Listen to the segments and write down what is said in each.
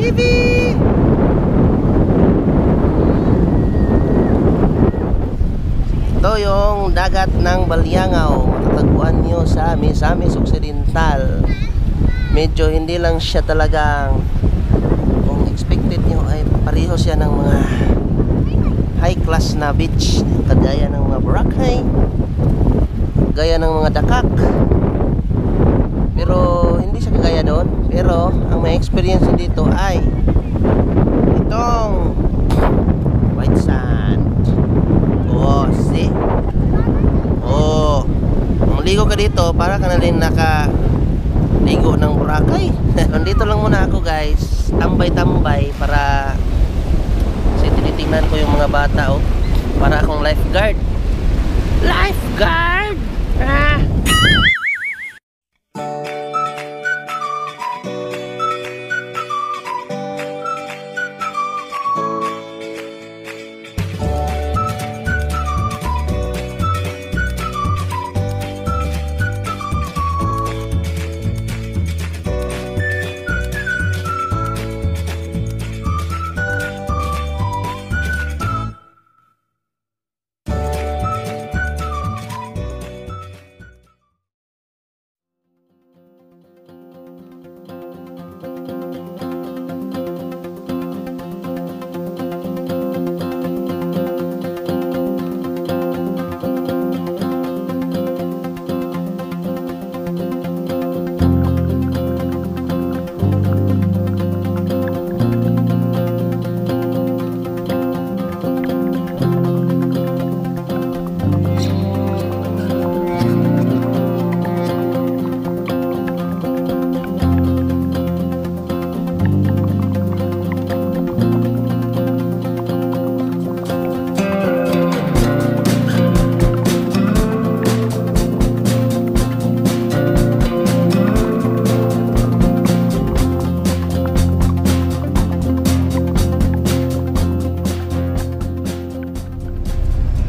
Bibi! Ito yung dagat ng Balyangaw. Matatagpuan nyo sa Misamis Occidental. Medyo hindi lang siya talagang, kung expected nyo ay pareho siya ng mga high class na beach, kagaya ng mga Boracay, gaya ng mga Dakak. Pero hindi siya kagaya doon. Pero ang may experience dito ay itong white sand. Oh, see? Oh, maligo ka dito para ka na rin nakaligo ng Boracay. Nandito lang muna ako guys, tambay-tambay para kasi tinitingnan ko yung mga bata, oh. Para akong lifeguard. Lifeguard! Ah!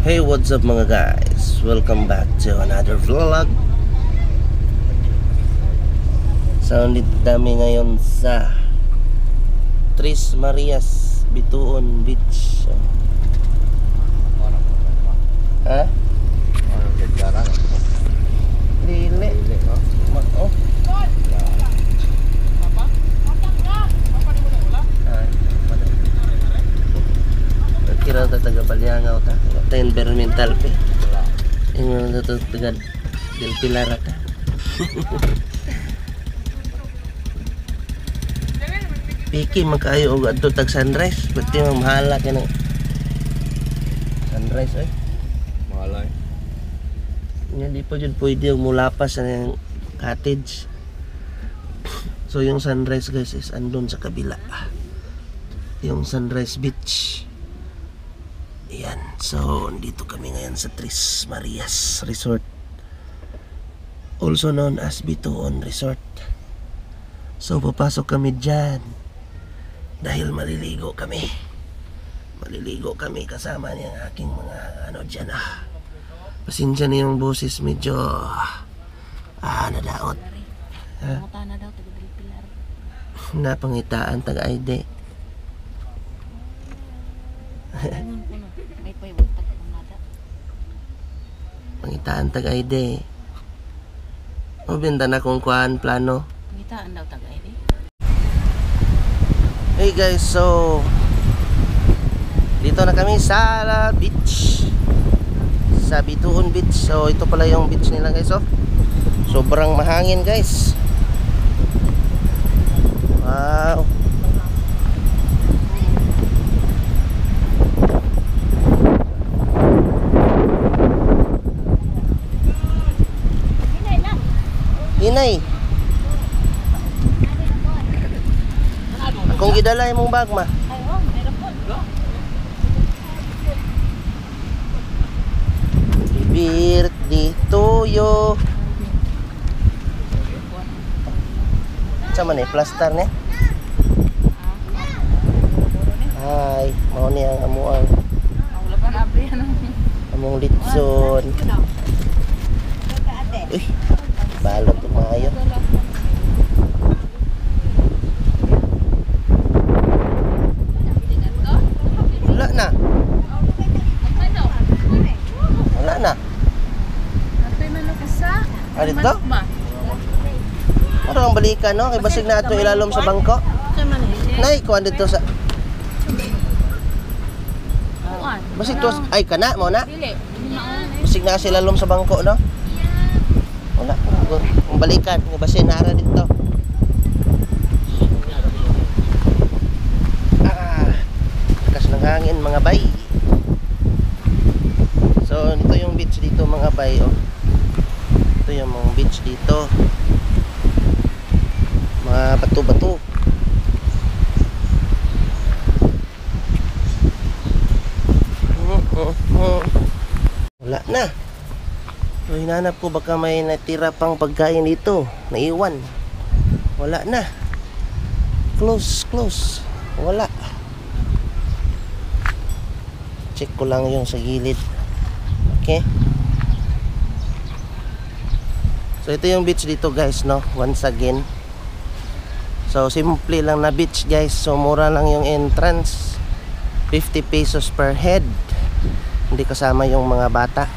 Hey, what's up mga guys? Welcome back to another vlog. So, nandito kami ngayon sa Tres Marias, Bituon Beach. Ha? Lili. Oh. Kira ta taga Balyangaw ta. Ta environmental pe. Ingon ta taga Del Pilar ta. Piki magkayo og adto tag sunrise, pati mahala ka ng sunrise ay. Mahala. Nya di pa jud pwede og mulapas sa cottage. So yung sunrise guys is andun sa kabila. Yung Sunrise Beach. Ayan, so dito kami ngayon sa Tres Marias Resort, also known as Bituon Resort. So papasok kami dyan dahil maliligo kami. Maliligo kami kasama niyang aking mga ano dyan Pasensya na yung boses medyo nadaot. Pangutana daw taga Del Pilar. Napangitaan taga-ID. May paibot taga Umada. Pangitaan taga-ID. O benta na kung kuhaan plano. Pangitaan daw taga ID. Hey guys, so dito na kami sa beach, sa Bituon Beach. So ito pala yung beach nila guys, oh. Sobrang mahangin guys. Wow. Hinay. Akong gidala imong bag ma. Birthday to you. Sama ni plaster ni. Hi, mau ni ang amuang. Among litson. Balot tumayo. balikan no, kay basig na ato ilalom sa bangko. Sa man eh. Nay, kuan dito sa Kuan. basig to ay kana mo na. Dili. Basig na sila ilalom sa bangko no. Wala, ang balikan, kay basig nara dito. Lakas ng hangin mga bay. So, ito yung beach dito mga bay oh. Ito yung mga beach dito. Mga bato-bato. Wala na. So, hinanap ko baka may natira pang pagkain dito. Naiwan. Wala na. Close. Wala. Check ko lang yung sa gilid. Okay. So ito yung beach dito guys no. Once again. So simple lang na beach guys. So mura lang yung entrance. 50 pesos per head. Hindi kasama yung mga bata.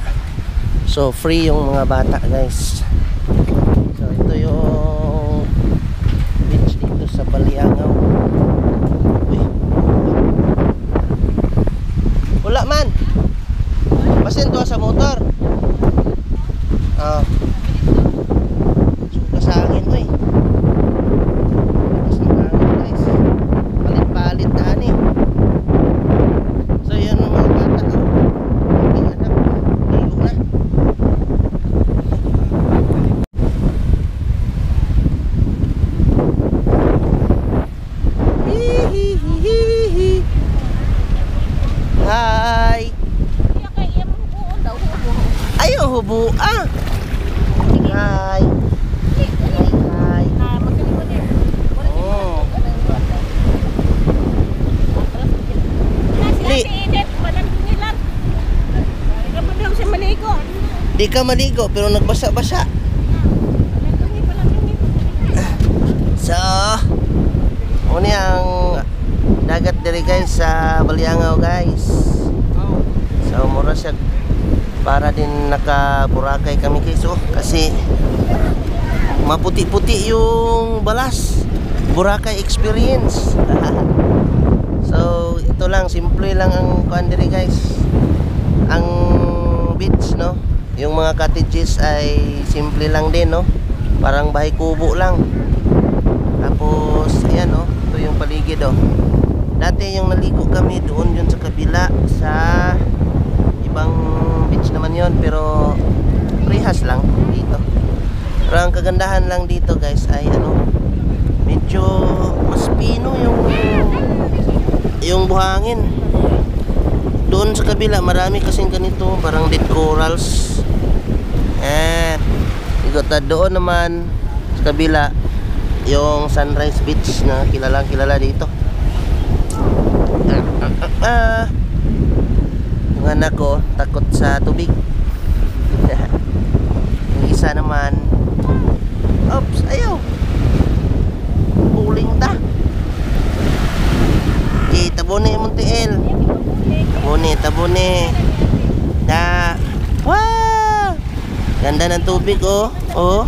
So free yung mga bata guys. So ito yung beach dito sa Baliangaw. Uy. Wala man. Basin to sa motor. Oh. Suka sa hangin to eh. Lakas ng hangin guys. Palit-palit na ani. So yun ang mga bata. Aking anak. Ligo na. Hihihihi. Hi. Ayaw hubo ah. Hi. Hi. Oh. Di ka maligo pero nagbasa-basa. So, muna ang dagat diri guys sa Baliangaw guys. So, mura siya para din naka-Boracay kami guys oh, kasi maputi-puti yung balas. Boracay experience. So, ito lang, simple lang ang kuan diri guys. Ang beach no, yung mga cottages ay simple lang din no. Parang bahay kubo lang. Tapos ayan no, ito yung paligid oh. Dati yung naligo kami doon yun sa kabila sa ibang beach naman yon, pero prehas lang dito. Pero ang kagandahan lang dito guys ay ano, medyo mas pino yung buhangin. Doon sa kabila marami kasing ganito, parang dead corals. Igota doon naman sa kabila yung Sunrise Beach na kilala dito. Yung anak ko takot sa tubig. Yung isa naman, oops, ayaw. Puling ta. Okay, tabone Montiel. Tabone. Da. Wow! Ganda ng tubig oh. Oh.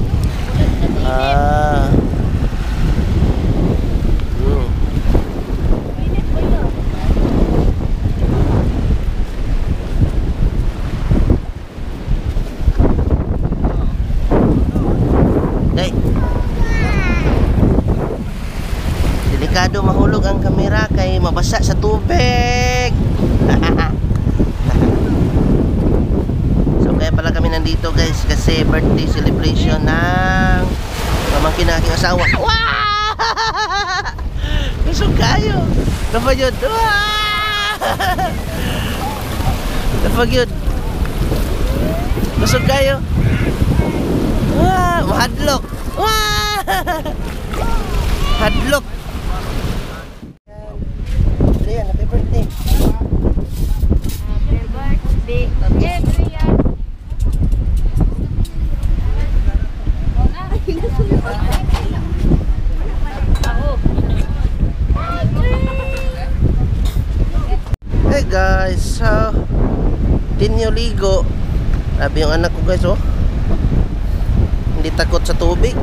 Delikado mahulog ang kamera kay mabasa sa tubig. So kaya pala kami nandito guys kasi birthday celebration ng pamangkin na aking asawa. Wow! Gusto kayo. Dapat yun. Dapat yun. Gusto kayo. Wow! Mahadlok. Wow! Hadlok. Adrian, happy birthday. Happy birthday, Adrian. Hey guys, so dinyo ligo. Sabi yung anak ko guys oh, hindi takot sa tubig,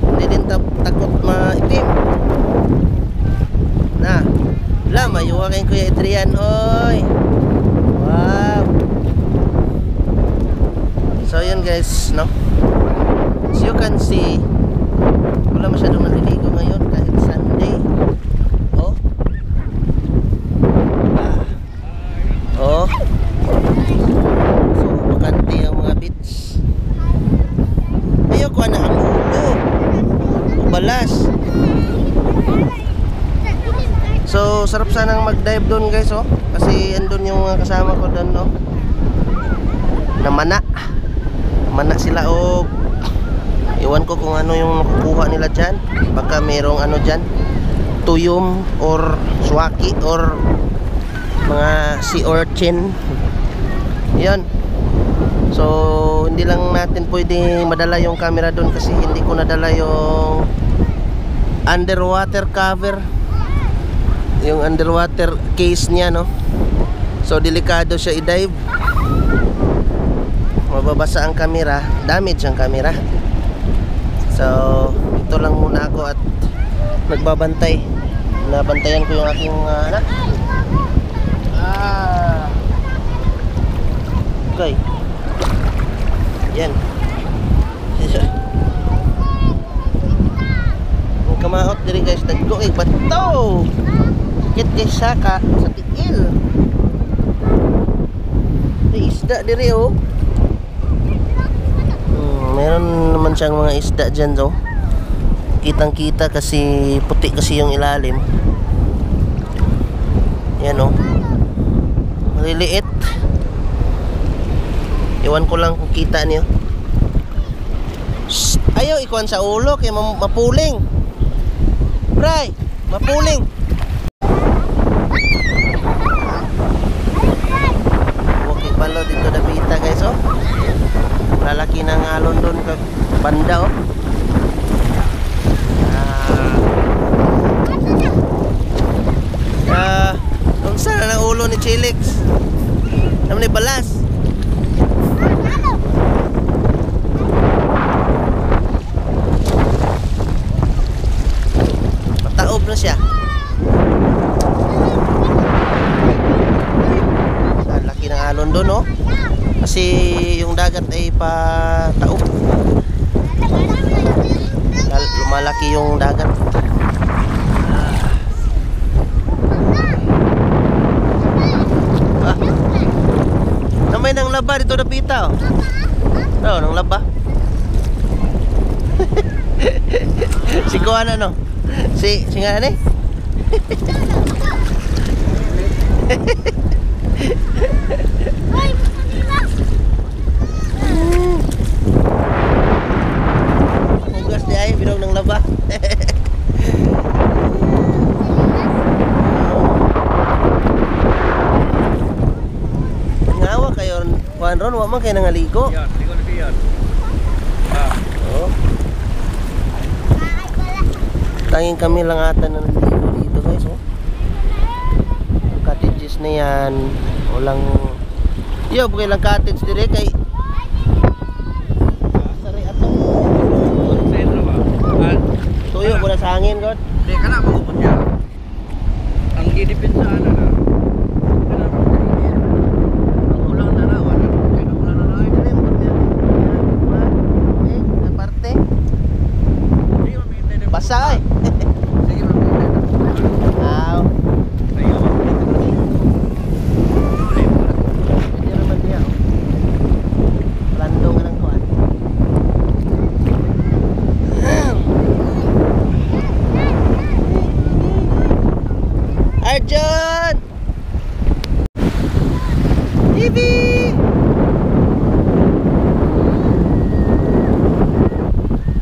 hindi Hindi din takot maitim. Na, mayuwa kayong Kuya Adrian, oy. Wow. So yun guys, no? As you can see, wala masyadong naliligo ngayon kahit Sunday. Oh. Oh. So bakante ang mga beach. Ayoko na ang ulo. Balas. So sarap sanang mag-dive doon guys, oh. Kasi andun yung mga kasama ko doon, no? Namana sila, oh. Iwan ko kung ano yung nakukuha nila dyan. Baka mayroong ano dyan, tuyom or swaki or mga sea urchin. Yan. So hindi lang natin pwede madala yung camera doon kasi hindi ko nadala yung underwater cover, yung underwater case niya, no? So delikado siya i-dive. Mababasa ang camera, damage ang camera. So ito lang muna ako at nagbabantay. Nabantayan ko yung aking anak. Okay. Yan. Kung kamaot diri guys, dagko kay bato. Sakit kay saka sa tiil. May isda diri, oh. Meron naman siyang mga isda dyan, oh. Kitang kita kasi puti kasi yung ilalim. Yan, oh. Maliliit. Iwan ko lang kung kita niyo. Shhh! Ayaw ikuan sa ulo kaya mapuling. Bray, mapuling. Okay palo dito na pita guys, oh. Lalaki ng alon doon kag banda, oh. Kung saan ang ulo ni Chilix? Naman ni balas. Pataob na siya. Laki ng alon doon, oh. Kasi yung dagat ay pataob. Lumalaki yung dagat. Namay nang laba dito na pita, oh. No, nang laba. Si Kuan ano? Si nga ni? Hugas di ay bilog ng laba. Ngawa kayo Juan Ron, wa man kayo nangaligo. Yan, ligo na siya. Oh. Tanging kami lang ata na nandito dito guys, oh. Cottages na yan. Walang yo, bukay lang cottage dire kay sari ato. Sentro ba? Tuyo muna sa hangin, God. Hindi ka na magupot niya. Ang ginipinsaan na na. Ang ulang na na. Wala. Ang ulang na na. Na parte. Hindi, mamintay na. Basa ay. Sige, mamintay na. Aw. Ayaw. Hindi naman niya, oh. Landong ka ng kuwan. Arjun! TV!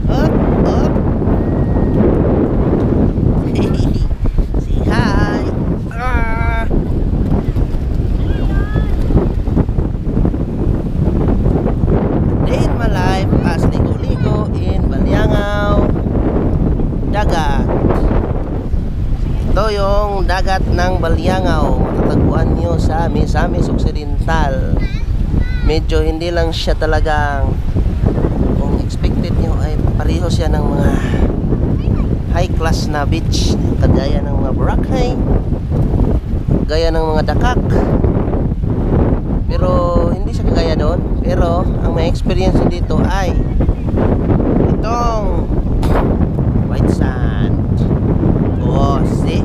Up, up. Say hi. Day in my life as ligo-ligo in Balyangaw Dagat. Ito yung dagat ng Balyangaw. Matatagpuan nyo sa Misamis Occidental. Medyo hindi lang siya talagang kung expected nyo ay pareho siya ng mga high class na beach, kagaya ng mga Boracay, gaya ng mga Dakak. Pero hindi siya kagaya doon. Pero ang may experience dito ay itong white sand. Oh, see?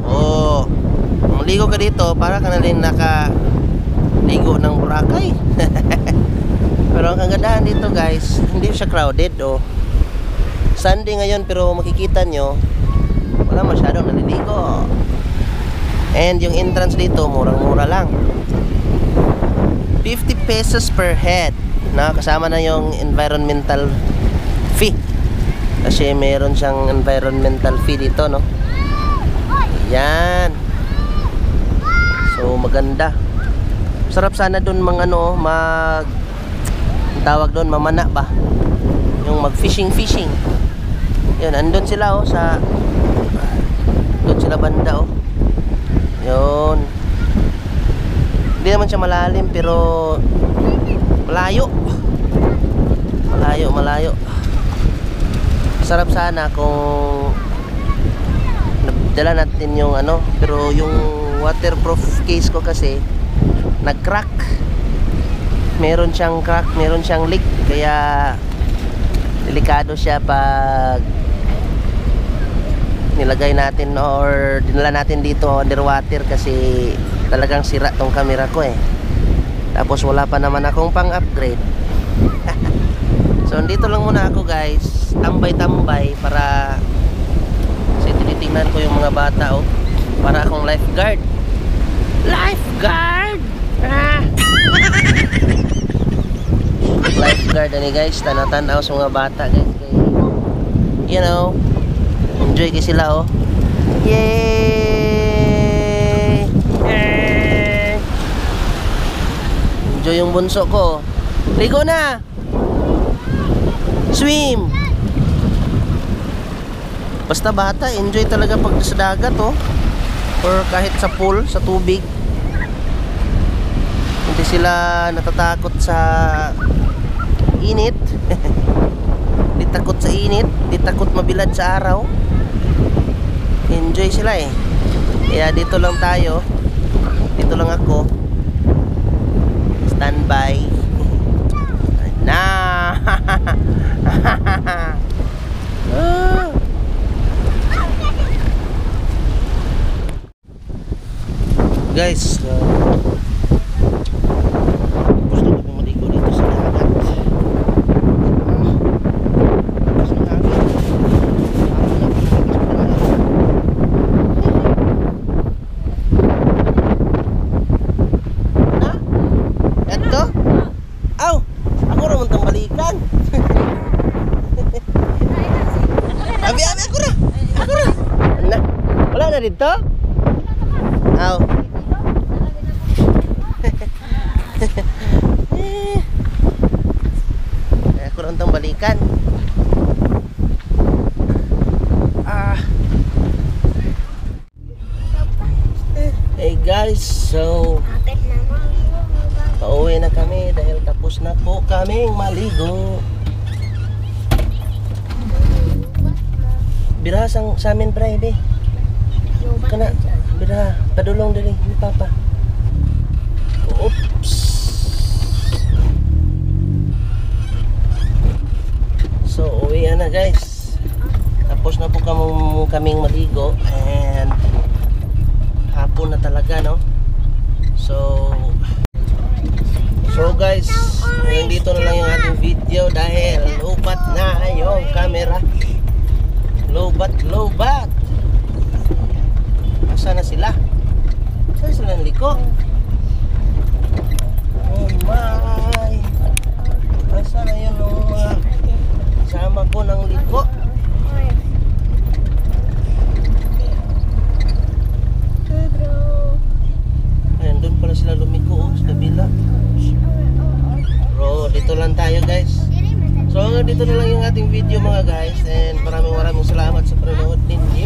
Oh, maligo ka dito para ka na rin nakaligo ng Boracay. Pero ang kagandahan dito guys, hindi siya crowded. Oh, Sunday ngayon pero makikita nyo wala masyadong naliligo. And yung entrance dito murang-mura lang, 50 pesos per head na, kasama na yung environmental fee. Kasi meron siyang environmental fee dito, no? Yan. So maganda. Sarap sana doon ang tawag doon, mamana ba? Yung mag fishing. Yan, andun sila sa doon sila banda Yun. Hindi naman siya malalim pero malayo. Sarap sana kung dala natin yung pero yung waterproof case ko kasi nag-crack. Meron siyang crack, meron siyang leak, kaya delikado siya pag nilagay natin or dinala natin dito underwater kasi talagang sira tong camera ko Tapos wala pa naman akong pang-upgrade. So dito lang muna ako guys, tambay-tambay para kasi tinitingnan ko yung mga bata para akong lifeguard. Lifeguard guys, tanatanaw sa mga bata guys. You know, enjoy kasi sila Yay! Enjoy yung bunso ko. Ligo na! Swim! Basta bata, enjoy talaga pag sa dagat or kahit sa pool, sa tubig. Hindi sila natatakot sa init. Di takot sa init, di takot mabilad sa araw. Enjoy sila Kaya dito lang tayo. Dito lang ako. Standby. Na. Guys, gusto ko maligo dito sa dagat. Wala na dito? Aw. Ako rin itong balikan. Hey guys, so pauwi na kami dahil tapos na po kaming maligo. Biraha sa amin Friday. Kana biraha padulong diri ni Papa. Oops. So uwi na guys. Tapos na po kaming maligo and hapon na talaga So guys, dito na lang yung ating video dahil lubat na yung camera. Lobat. Asa na sila? Saan sila naliko? Oh my! Asa na yun yung mga kasama ko ng liko? Ayan, doon pala sila lumiko sa kabila. Bro, dito lang tayo guys. So dito na lang yung ating video mga guys, and maraming salamat sa panonood ninyo.